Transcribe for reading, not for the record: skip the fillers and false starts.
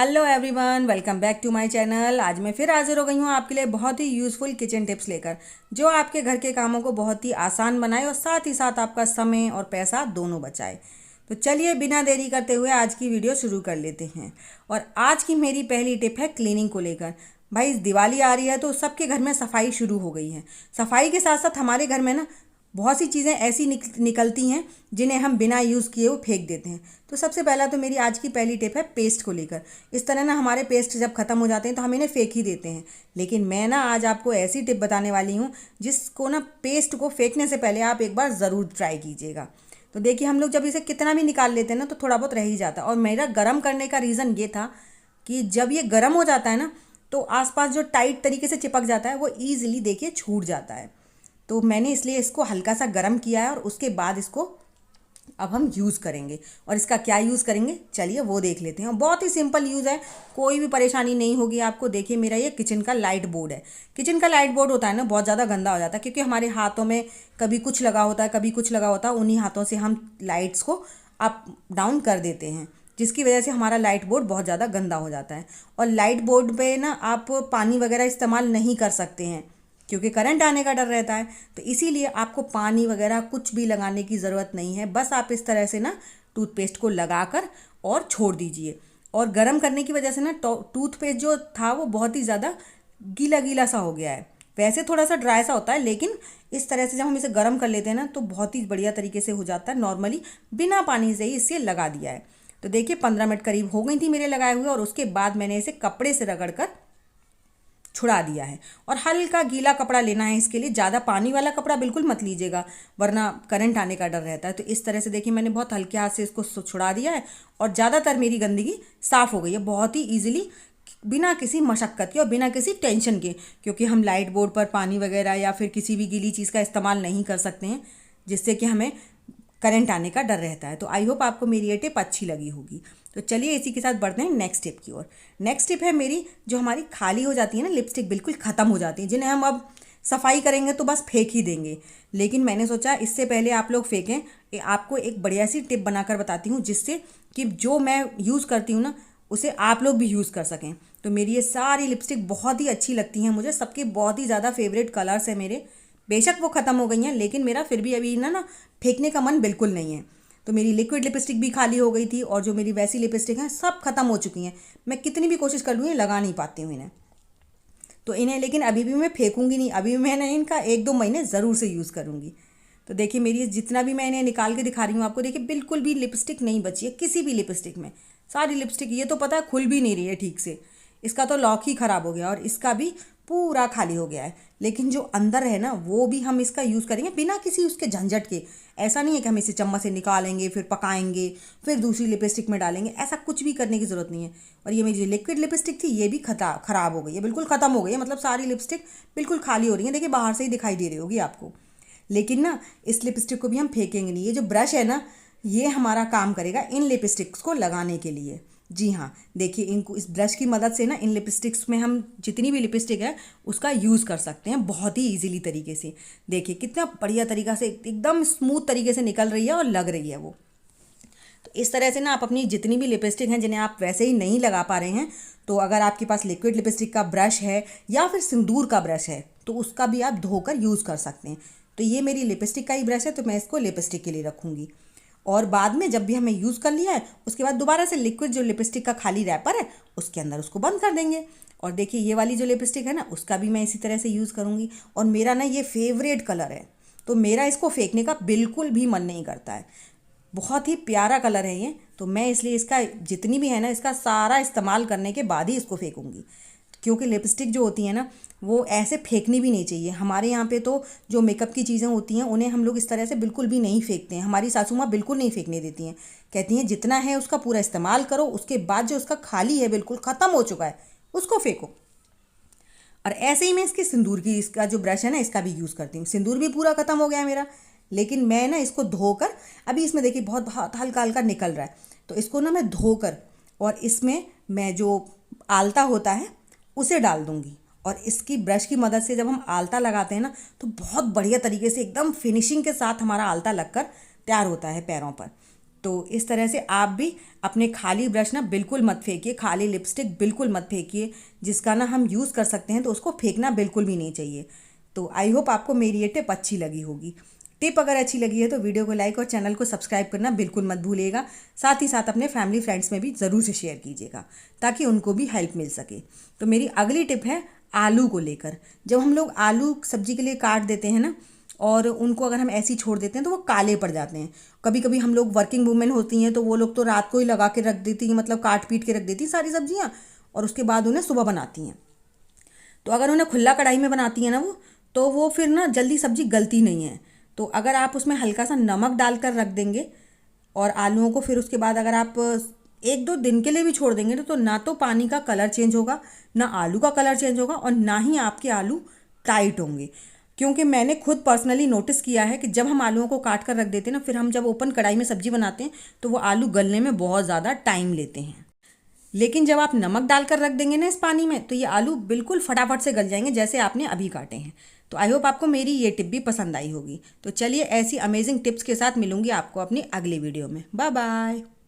Hello everyone, welcome back to my channel. आज मैं फिर हाजिर हो गई हूँ आपके लिए बहुत ही यूज़फुल किचन टिप्स लेकर, जो आपके घर के कामों को बहुत ही आसान बनाए और साथ ही साथ आपका समय और पैसा दोनों बचाए। तो चलिए बिना देरी करते हुए आज की वीडियो शुरू कर लेते हैं। और आज की मेरी पहली टिप है क्लीनिंग को लेकर। भाई दिवाली आ रही है तो सबके घर में सफाई शुरू हो गई है। सफाई के साथ साथ हमारे घर में ना बहुत सी चीज़ें ऐसी निकलती हैं जिन्हें हम बिना यूज़ किए वो फेंक देते हैं। तो सबसे पहला तो मेरी आज की पहली टिप है पेस्ट को लेकर। इस तरह ना हमारे पेस्ट जब ख़त्म हो जाते हैं तो हम इन्हें फेंक ही देते हैं, लेकिन मैं ना आज आपको ऐसी टिप बताने वाली हूँ जिसको ना पेस्ट को फेंकने से पहले आप एक बार ज़रूर ट्राई कीजिएगा। तो देखिए, हम लोग जब इसे कितना भी निकाल लेते हैं ना तो थोड़ा बहुत रह ही जाता है। और मेरा गर्म करने का रीज़न ये था कि जब ये गर्म हो जाता है ना तो आसपास जो टाइट तरीके से चिपक जाता है वो ईजिली देखिए छूट जाता है। तो मैंने इसलिए इसको हल्का सा गर्म किया है और उसके बाद इसको अब हम यूज़ करेंगे। और इसका क्या यूज़ करेंगे चलिए वो देख लेते हैं। और बहुत ही सिंपल यूज़ है, कोई भी परेशानी नहीं होगी आपको। देखिए, मेरा ये किचन का लाइट बोर्ड है। किचन का लाइट बोर्ड होता है ना, बहुत ज़्यादा गंदा हो जाता है क्योंकि हमारे हाथों में कभी कुछ लगा होता है, कभी कुछ लगा होता है। उन्हीं हाथों से हम लाइट्स को अप डाउन कर देते हैं, जिसकी वजह से हमारा लाइट बोर्ड बहुत ज़्यादा गंदा हो जाता है। और लाइट बोर्ड पे ना आप पानी वगैरह इस्तेमाल नहीं कर सकते हैं क्योंकि करंट आने का डर रहता है। तो इसीलिए आपको पानी वगैरह कुछ भी लगाने की ज़रूरत नहीं है। बस आप इस तरह से ना टूथपेस्ट को लगाकर और छोड़ दीजिए। और गर्म करने की वजह से ना टूथपेस्ट जो था वो बहुत ही ज़्यादा गीला गीला सा हो गया है। वैसे थोड़ा सा ड्राई सा होता है, लेकिन इस तरह से जब हम इसे गर्म कर लेते हैं ना तो बहुत ही बढ़िया तरीके से हो जाता है। नॉर्मली बिना पानी से ही इसे लगा दिया है। तो देखिए 15 मिनट करीब हो गई थी मेरे लगाए हुए, और उसके बाद मैंने इसे कपड़े से रगड़ कर छुड़ा दिया है। और हल्का गीला कपड़ा लेना है इसके लिए, ज़्यादा पानी वाला कपड़ा बिल्कुल मत लीजिएगा वरना करंट आने का डर रहता है। तो इस तरह से देखिए मैंने बहुत हल्के हाथ से इसको छुड़ा दिया है और ज़्यादातर मेरी गंदगी साफ़ हो गई है बहुत ही ईजिली, बिना किसी मशक्क़त के और बिना किसी टेंशन के। क्योंकि हम लाइट बोर्ड पर पानी वगैरह या फिर किसी भी गीली चीज़ का इस्तेमाल नहीं कर सकते हैं जिससे कि हमें करंट आने का डर रहता है। तो आई होप आपको मेरी ये टिप अच्छी लगी होगी। तो चलिए इसी के साथ बढ़ते हैं नेक्स्ट टिप की ओर। नेक्स्ट टिप है मेरी, जो हमारी खाली हो जाती है ना लिपस्टिक, बिल्कुल ख़त्म हो जाती है, जिन्हें हम अब सफाई करेंगे तो बस फेंक ही देंगे। लेकिन मैंने सोचा इससे पहले आप लोग फेंकें, आपको एक बढ़िया सी टिप बनाकर बताती हूँ जिससे कि जो मैं यूज़ करती हूँ ना उसे आप लोग भी यूज़ कर सकें। तो मेरी ये सारी लिपस्टिक बहुत ही अच्छी लगती हैं मुझे, सबके बहुत ही ज़्यादा फेवरेट कलर्स हैं मेरे। बेशक वो ख़त्म हो गई हैं लेकिन मेरा फिर भी अभी ना फेंकने का मन बिल्कुल नहीं है। तो मेरी लिक्विड लिपस्टिक भी खाली हो गई थी और जो मेरी वैसी लिपस्टिक हैं सब ख़त्म हो चुकी हैं। मैं कितनी भी कोशिश कर लूँ ये लगा नहीं पाती हूँ इन्हें। तो इन्हें लेकिन अभी भी मैं फेंकूंगी नहीं, अभी भी मैं इनका 1-2 महीने ज़रूर से यूज़ करूँगी। तो देखिए मेरी जितना भी मैं इन्हें निकाल के दिखा रही हूँ आपको, देखिए बिल्कुल भी लिपस्टिक नहीं बची है किसी भी लिपस्टिक में। सारी लिपस्टिक, ये तो पता है खुल भी नहीं रही है ठीक से, इसका तो लॉक ही ख़राब हो गया और इसका भी पूरा खाली हो गया है। लेकिन जो अंदर है ना वो भी हम इसका यूज़ करेंगे बिना किसी उसके झंझट के। ऐसा नहीं है कि हम इसे चम्मच से निकालेंगे फिर पकाएंगे फिर दूसरी लिपस्टिक में डालेंगे, ऐसा कुछ भी करने की ज़रूरत नहीं है। और ये मेरी जो लिक्विड लिपस्टिक थी ये भी ख़राब हो गई है, बिल्कुल ख़त्म हो गई है। मतलब सारी लिपस्टिक बिल्कुल खाली हो रही है, देखिए बाहर से ही दिखाई दे रही होगी आपको। लेकिन ना इस लिपस्टिक को भी हम फेंकेंगे नहीं। ये जो ब्रश है ना ये हमारा काम करेगा इन लिपस्टिक्स को लगाने के लिए। जी हाँ, देखिए इनको इस ब्रश की मदद से ना इन लिपस्टिक्स में हम जितनी भी लिपस्टिक है उसका यूज़ कर सकते हैं बहुत ही इजीली तरीके से। देखिए कितना बढ़िया तरीका से एकदम स्मूथ तरीके से निकल रही है और लग रही है वो। तो इस तरह से ना आप अपनी जितनी भी लिपस्टिक हैं जिन्हें आप वैसे ही नहीं लगा पा रहे हैं, तो अगर आपके पास लिक्विड लिपस्टिक का ब्रश है या फिर सिंदूर का ब्रश है तो उसका भी आप धोकर यूज़ कर सकते हैं। तो ये मेरी लिपस्टिक का ही ब्रश है तो मैं इसको लिपस्टिक के लिए रखूँगी। और बाद में जब भी हमें यूज़ कर लिया है उसके बाद दोबारा से लिक्विड जो लिपस्टिक का खाली रैपर है उसके अंदर उसको बंद कर देंगे। और देखिए ये वाली जो लिपस्टिक है ना उसका भी मैं इसी तरह से यूज़ करूँगी। और मेरा ना ये फेवरेट कलर है तो मेरा इसको फेंकने का बिल्कुल भी मन नहीं करता है। बहुत ही प्यारा कलर है ये, तो मैं इसलिए इसका जितनी भी है ना इसका सारा इस्तेमाल करने के बाद ही इसको फेंकूँगी। क्योंकि लिपस्टिक जो होती है ना वो ऐसे फेंकनी भी नहीं चाहिए। हमारे यहाँ पे तो जो मेकअप की चीज़ें होती हैं उन्हें हम लोग इस तरह से बिल्कुल भी नहीं फेंकते हैं। हमारी सासू माँ बिल्कुल नहीं फेंकने देती हैं, कहती हैं जितना है उसका पूरा इस्तेमाल करो, उसके बाद जो उसका खाली है बिल्कुल ख़त्म हो चुका है उसको फेंको। और ऐसे ही मैं इसके सिंदूर की, इसका जो ब्रश है ना इसका भी यूज़ करती हूँ। सिंदूर भी पूरा ख़त्म हो गया है मेरा, लेकिन मैं ना इसको धोकर अभी इसमें देखिए बहुत बहुत हल्का हल्का निकल रहा है, तो इसको ना मैं धोकर और इसमें मैं जो आलता होता है उसे डाल दूँगी। और इसकी ब्रश की मदद से जब हम आलता लगाते हैं ना तो बहुत बढ़िया तरीके से एकदम फिनिशिंग के साथ हमारा आलता लगकर तैयार होता है पैरों पर। तो इस तरह से आप भी अपने खाली ब्रश ना बिल्कुल मत फेंकिए, खाली लिपस्टिक बिल्कुल मत फेंकिए। जिसका ना हम यूज़ कर सकते हैं तो उसको फेंकना बिल्कुल भी नहीं चाहिए। तो आई होप आपको मेरी ये टिप अच्छी लगी होगी। टिप अगर अच्छी लगी है तो वीडियो को लाइक और चैनल को सब्सक्राइब करना बिल्कुल मत भूलिएगा। साथ ही साथ अपने फैमिली फ्रेंड्स में भी ज़रूर से शेयर कीजिएगा ताकि उनको भी हेल्प मिल सके। तो मेरी अगली टिप है आलू को लेकर। जब हम लोग आलू सब्जी के लिए काट देते हैं ना, और उनको अगर हम ऐसे ही छोड़ देते हैं तो वो काले पड़ जाते हैं। कभी कभी हम लोग वर्किंग वूमेन होती हैं तो वो लोग तो रात को ही लगा के रख देती हैं, मतलब काट पीट के रख देती हैं सारी सब्जियाँ, और उसके बाद उन्हें सुबह बनाती हैं। तो अगर उन्हें खुला कढ़ाई में बनाती हैं ना तो वो फिर ना जल्दी सब्जी गलती नहीं है। तो अगर आप उसमें हल्का सा नमक डालकर रख देंगे और आलूओं को फिर उसके बाद अगर आप 1-2 दिन के लिए भी छोड़ देंगे तो ना तो पानी का कलर चेंज होगा, ना आलू का कलर चेंज होगा, और ना ही आपके आलू टाइट होंगे। क्योंकि मैंने खुद पर्सनली नोटिस किया है कि जब हम आलूओं को काट कर रख देते हैं ना, फिर हम जब ओपन कढ़ाई में सब्जी बनाते हैं तो वो आलू गलने में बहुत ज़्यादा टाइम लेते हैं। लेकिन जब आप नमक डालकर रख देंगे ना इस पानी में तो ये आलू बिल्कुल फटाफट से गल जाएंगे जैसे आपने अभी काटे हैं। तो आई होप आपको मेरी ये टिप भी पसंद आई होगी। तो चलिए ऐसी अमेजिंग टिप्स के साथ मिलूंगी आपको अपनी अगली वीडियो में। Bye bye.